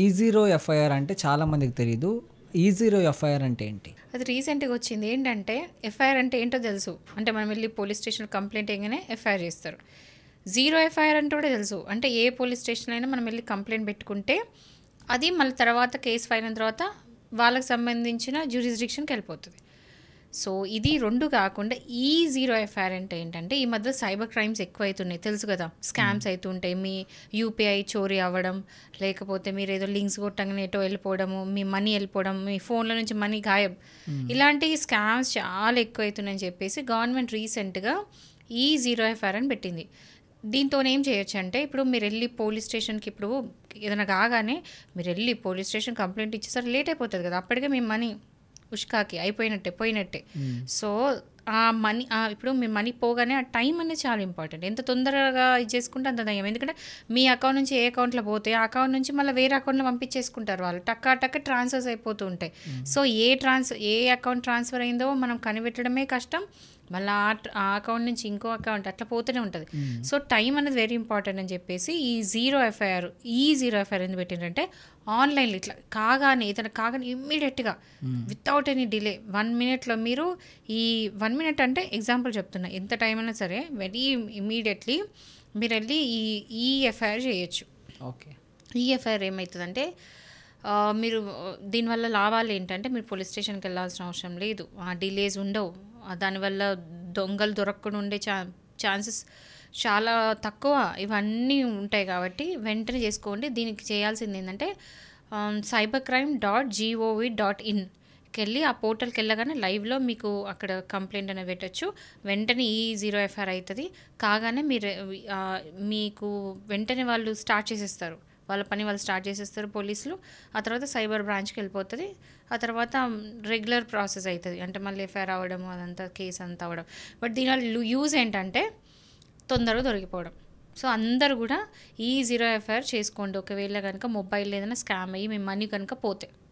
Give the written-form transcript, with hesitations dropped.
ఈ zero FIR అంటే చాలా మందికి తెలీదు. ఈ జీరో ఎఫ్ఐఆర్ అంటే ఏంటి? అది రీసెంట్గా వచ్చింది. ఏంటంటే ఎఫ్ఐఆర్ అంటే ఏంటో తెలుసు. అంటే మనం వెళ్ళి పోలీస్ స్టేషన్ కంప్లైంట్ వేయగానే ఎఫ్ఐఆర్ చేస్తారు. జీరో ఎఫ్ఐఆర్ అంటే కూడా తెలుసు. అంటే ఏ పోలీస్ స్టేషన్ అయినా మనం వెళ్ళి కంప్లైంట్ పెట్టుకుంటే అది మళ్ళీ తర్వాత కేసు ఫైల్ అయిన తర్వాత వాళ్ళకి సంబంధించిన జ్యూరిస్డిక్షన్కి వెళ్ళిపోతుంది. సో ఇది 2 కాకుండా ఈ జీరో ఎఫ్ఐఆర్ అంటే ఏంటంటే ఈ మధ్య సైబర్ క్రైమ్స్ ఎక్కువ అవుతున్నాయి తెలుసు కదా. స్కామ్స్ అవుతుంటాయి. మీ యూపీఐ చోరీ అవ్వడం, లేకపోతే మీరు ఏదో లింక్స్ కొట్టగానే ఎటో వెళ్ళిపోవడము, మీ మనీ వెళ్ళిపోవడం, మీ ఫోన్ల నుంచి మనీ గాయబ్, ఇలాంటి స్కామ్స్ చాలా ఎక్కువ అవుతున్నాయని చెప్పేసి గవర్నమెంట్ రీసెంట్గా ఈ జీరో ఎఫ్ఐఆర్ అని పెట్టింది. దీంతో ఏం చేయొచ్చు అంటే ఇప్పుడు మీరు వెళ్ళి పోలీస్ స్టేషన్కి ఇప్పుడు ఏదైనా కాగానే మీరు వెళ్ళి పోలీస్ స్టేషన్ కంప్లైంట్ ఇచ్చేసరికి లేట్ అయిపోతుంది కదా. అప్పటికే మీ మనీ ఉష్కాకి అయిపోయినట్టే పోయినట్టే. సో ఆ మనీ ఇప్పుడు మీ మనీ పోగానే ఆ టైం అనేది చాలా ఇంపార్టెంట్. ఎంత తొందరగా ఇది చేసుకుంటే అంత నయం. ఎందుకంటే మీ అకౌంట్ నుంచి ఏ అకౌంట్లో పోతే ఆ అకౌంట్ నుంచి మళ్ళీ వేరే అకౌంట్లో పంపించేసుకుంటారు వాళ్ళు. టక్క ట్రాన్స్ఫర్స్ అయిపోతూ ఉంటాయి. సో ఏ అకౌంట్ ట్రాన్స్ఫర్ అయిందో మనం కనిపెట్టడమే కష్టం. మళ్ళీ ఆ అకౌంట్ నుంచి ఇంకో అకౌంట్ అట్లా పోతూనే ఉంటుంది. సో టైం అనేది వెరీ ఇంపార్టెంట్ అని చెప్పేసి ఈ జీరో ఎఫ్ఐఆర్ ఎందుకు పెట్టిందంటే ఆన్లైన్లో ఇట్లా కాగానే ఏదైనా కాగానే ఇమ్మీడియట్గా వితౌట్ ఎనీ డిలే 1 మినిట్లో మీరు ఈ 1 మినిట్ అంటే ఎగ్జాంపుల్ చెప్తున్నా, ఎంత టైం అయినా సరే వెరీ ఇమ్మీడియట్లీ మీరు వెళ్ళి ఈ ఎఫ్ఐఆర్ చేయొచ్చు. ఓకే. ఈ ఎఫ్ఐఆర్ ఏమవుతుందంటే మీరు దీనివల్ల లాభాలు ఏంటంటే మీరు పోలీస్ స్టేషన్కి వెళ్ళాల్సిన అవసరం లేదు. డిలేస్ ఉండవు. దానివల్ల దొంగలు దొరకకుండా ఉండే ఛాన్సెస్ చాలా తక్కువ. ఇవన్నీ ఉంటాయి కాబట్టి వెంటనే చేసుకోండి. దీనికి చేయాల్సింది ఏంటంటే cybercrime.gov.inకి వెళ్ళి ఆ పోర్టల్కి వెళ్ళగానే లైవ్లో మీకు అక్కడ కంప్లైంట్ అనేది పెట్టచ్చు. వెంటనే ఈ జీరో ఎఫ్ఐఆర్ అవుతుంది. కాగానే మీకు వెంటనే వాళ్ళు స్టార్ట్ చేసేస్తారు. వాళ్ళ పని వాళ్ళు స్టార్ట్ చేసేస్తారు పోలీసులు. ఆ తర్వాత సైబర్ బ్రాంచ్కి వెళ్ళిపోతుంది. ఆ తర్వాత రెగ్యులర్ ప్రాసెస్ అవుతుంది. అంటే మళ్ళీ ఎఫ్ఐఆర్ అవ్వడం అదంతా కేసు అంతా అవ్వడం. బట్ దీనివల్ల యూజ్ ఏంటంటే తొందరగా దొరికిపోవడం. సో అందరూ కూడా ఈ జీరో ఎఫ్ఐఆర్ చేసుకోండి. ఒకవేళ కనుక మొబైల్ ఏదైనా స్కామ్ అయ్యి మీ మనీ కనుక పోతే.